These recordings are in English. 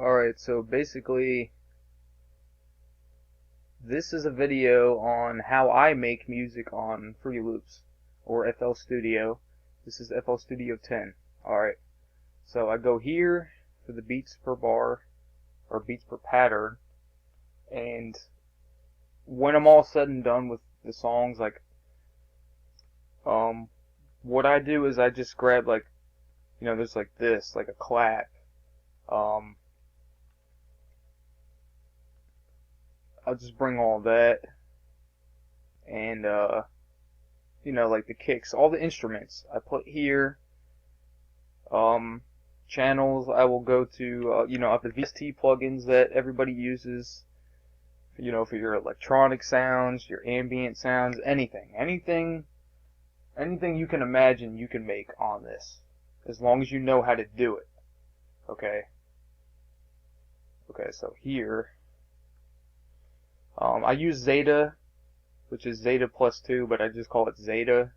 Alright, so basically, this is a video on how I make music on Fruity Loops, or FL Studio. This is FL Studio 10. Alright, so I go here for the beats per bar, or beats per pattern, and when I'm all said and done with the songs, what I do is I just grab, there's like this, like a clap, I'll just bring all that, and like the kicks, all the instruments I put here. Channels I will go to, up the VST plugins that everybody uses, for your electronic sounds, your ambient sounds, anything you can imagine you can make on this, as long as you know how to do it. Okay, so here, I use Zeta, which is Zeta plus 2, but I just call it Zeta,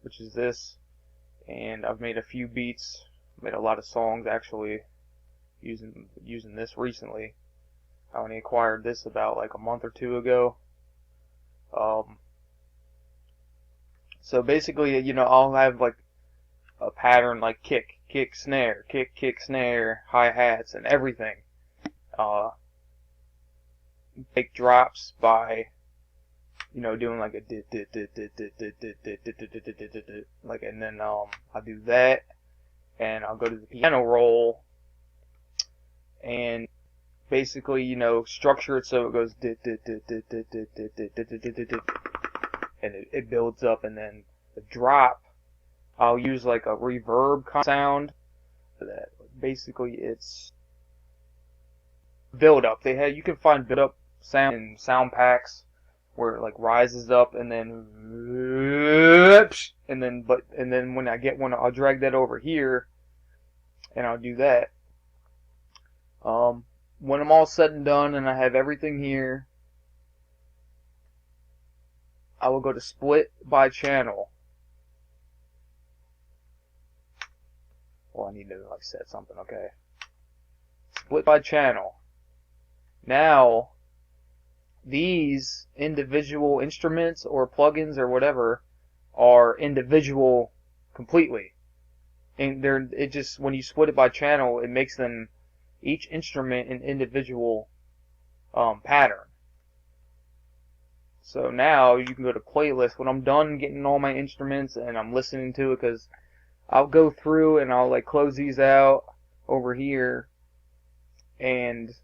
which is this, and I've made a few beats, made a lot of songs actually, using this recently. I only acquired this about like a month or two ago. So basically, I'll have like a pattern like kick, snare, kick, snare, hi-hats, and everything. Take drops by, doing like a like, and then I'll do that, and I'll go to the piano roll, and basically, structure it so it goes and it builds up, and then the drop, I'll use like a reverb kind of sound. That basically it's build up. You can find build up sound in sound packs where it like rises up and then when I get one, I'll drag that over here and I'll do that. When I'm all said and done and I have everything here, I will go to split by channel. Well, I need to like set something, okay. Split by channel. Now, these individual instruments or plugins or whatever are individual completely. And when you split it by channel, it makes them each instrument an individual pattern. So now you can go to playlist. When I'm done getting all my instruments and I'm listening to it, because I'll go through and I'll like close these out over here, and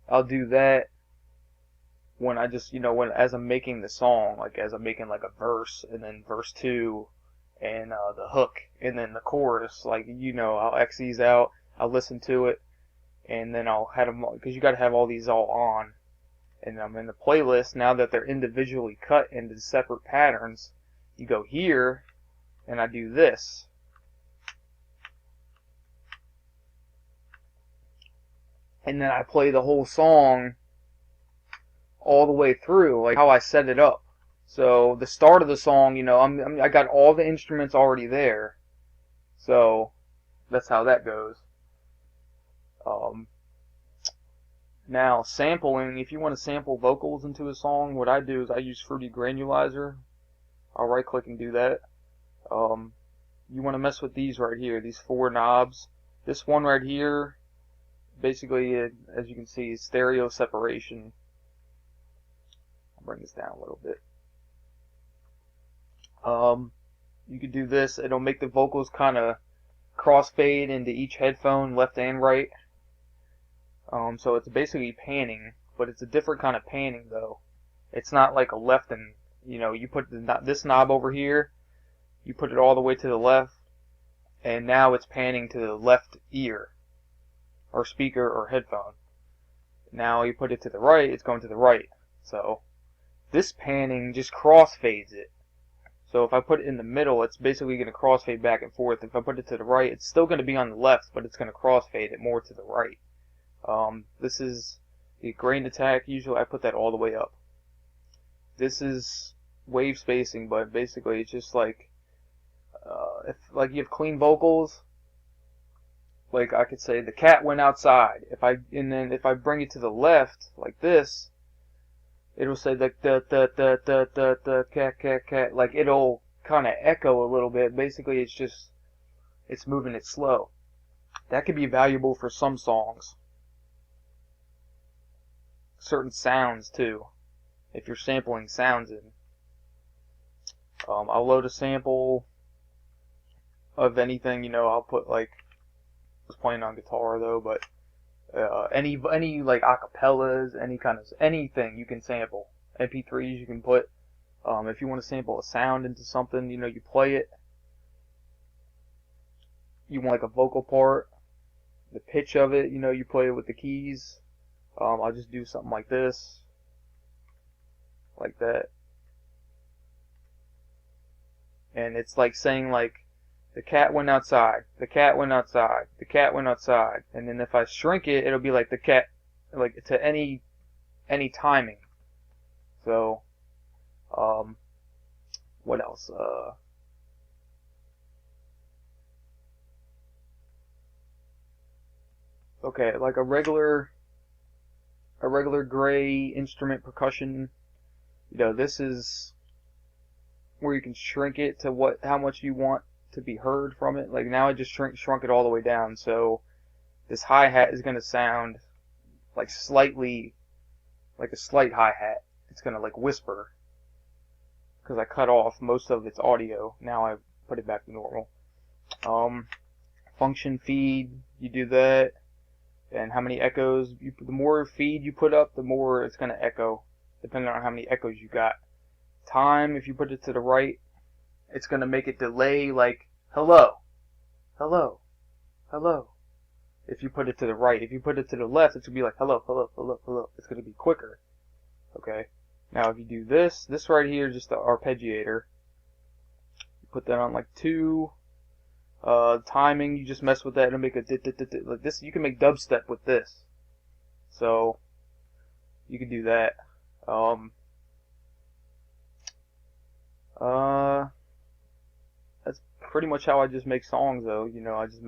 I'll do that when I just, as I'm making the song, like as I'm making like a verse and then verse 2 and the hook and then the chorus, I'll X these out, I'll listen to it, and then I'll have them, because you got to have all these all on. And I'm in the playlist, now that they're individually cut into separate patterns, you go here, and I do this. And then I play the whole song all the way through, like how I set it up. So the start of the song, I got all the instruments already there. So that's how that goes. Now, sampling, if you want to sample vocals into a song, what I do is I use Fruity Granulizer. I'll right click and do that. You want to mess with these right here, these 4 knobs. This one right here, basically, as you can see, is stereo separation. I'll bring this down a little bit. You could do this. It'll make the vocals kind of crossfade into each headphone, left and right. So it's basically panning, but it's a different kind of panning though. It's not like a left and, you put this knob over here, you put it all the way to the left, and now it's panning to the left ear, or speaker, or headphone. Now you put it to the right, it's going to the right. So this panning just crossfades it. So if I put it in the middle, it's basically going to crossfade back and forth. If I put it to the right, it's still going to be on the left, but it's going to crossfade it more to the right. This is the grain attack. Usually I put that all the way up. This is wave spacing, but basically it's just like, if like you have clean vocals, like I could say the cat went outside. And then if I bring it to the left like this, it'll say the cat, like it'll kind of echo a little bit. Basically, it's moving it slow. That could be valuable for some songs. Certain sounds too, if you're sampling sounds in. I'll load a sample of anything, I'll put like, I was playing on guitar though, but any like acapellas, anything you can sample. MP3s you can put. If you want to sample a sound into something, you play it. You want like a vocal part, the pitch of it, you play it with the keys. I'll just do something like this, like that. And it's like saying like, the cat went outside, the cat went outside, the cat went outside. And then if I shrink it, it'll be like the cat, like to any timing. So, what else? Okay, like a regular gray instrument percussion, this is where you can shrink it to how much you want to be heard from it. Like now I just shrunk it all the way down, so this hi-hat is going to sound like slightly, like a slight hi-hat. It's going to like whisper, because I cut off most of its audio. Now I put it back to normal. Function feed, you do that, and how many echoes, the more feed you put up, the more it's going to echo, depending on how many echoes you got. Time, if you put it to the right, it's going to make it delay like, hello, hello, hello. If you put it to the right. If you put it to the left, it's going to be like, hello, hello, hello, hello. It's going to be quicker. Okay. Now if you do this right here is just the arpeggiator. You put that on like 2. Timing, you just mess with that and make a like this. You can make dubstep with this. So, you can do that. That's pretty much how I just make songs though.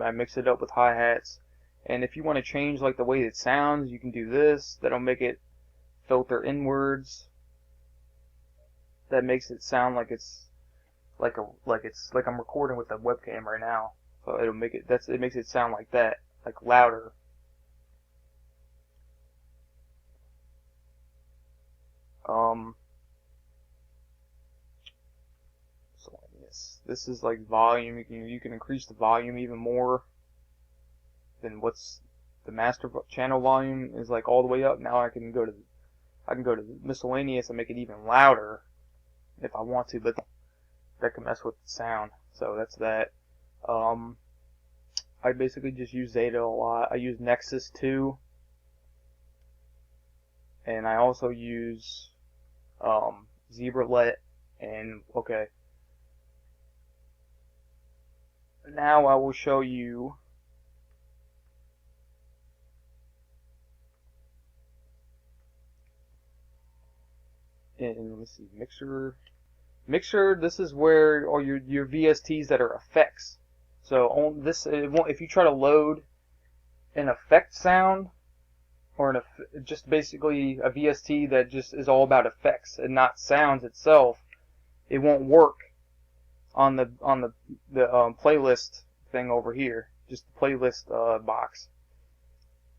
I mix it up with hi-hats. And if you want to change like the way it sounds, you can do this. That'll make it filter inwards. That makes it sound like it's like I'm recording with a webcam right now. So it'll make it it makes it sound like that, like louder. So this is like volume. You can increase the volume even more than what's the master channel volume is, like all the way up. Now I can go to miscellaneous and make it even louder if I want to, but that can mess with the sound. So that's that. I basically just use Zeta a lot. I use Nexus 2, and I also use ZebraLet. And okay, now I will show you in, let's see, Mixer, this is where all your VSTs that are effects. So on this, if you try to load an effect sound, or just basically a VST that just is all about effects and not sounds itself, it won't work on the playlist thing over here. Just the playlist box.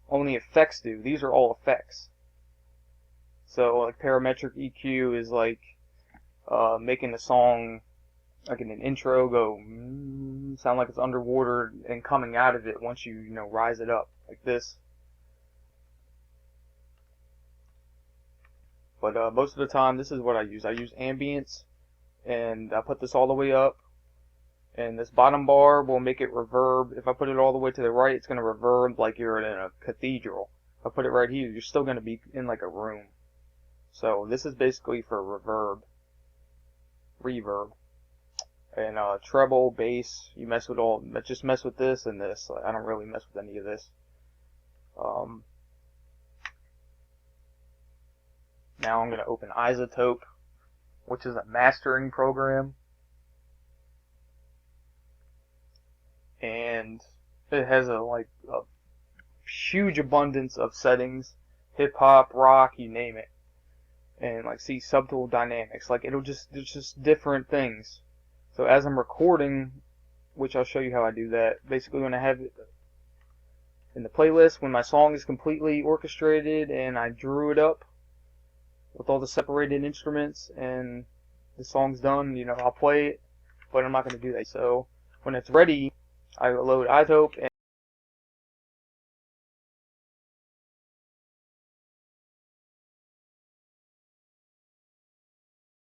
Only effects do. These are all effects. So like parametric EQ is like making the song, like in an intro, go sound like it's underwater, and coming out of it once you rise it up like this. But most of the time, this is what I use. I use ambience, and I put this all the way up, and this bottom bar will make it reverb. If I put it all the way to the right, it's going to reverb like you're in a cathedral. If I put it right here, you're still going to be in like a room. So this is basically for reverb. And treble, bass, you mess with all, just mess with this and this. I don't really mess with any of this. Now I'm going to open Isotope, which is a mastering program. And It has a huge abundance of settings, hip hop, rock, you name it, and like see subtle dynamics. Like there's just different things. So as I'm recording, which I'll show you how I do that. Basically, when I have it in the playlist, when my song is completely orchestrated and I drew it up with all the separated instruments and the song's done, I'll play it, but I'm not going to do that. So when it's ready, I load iZotope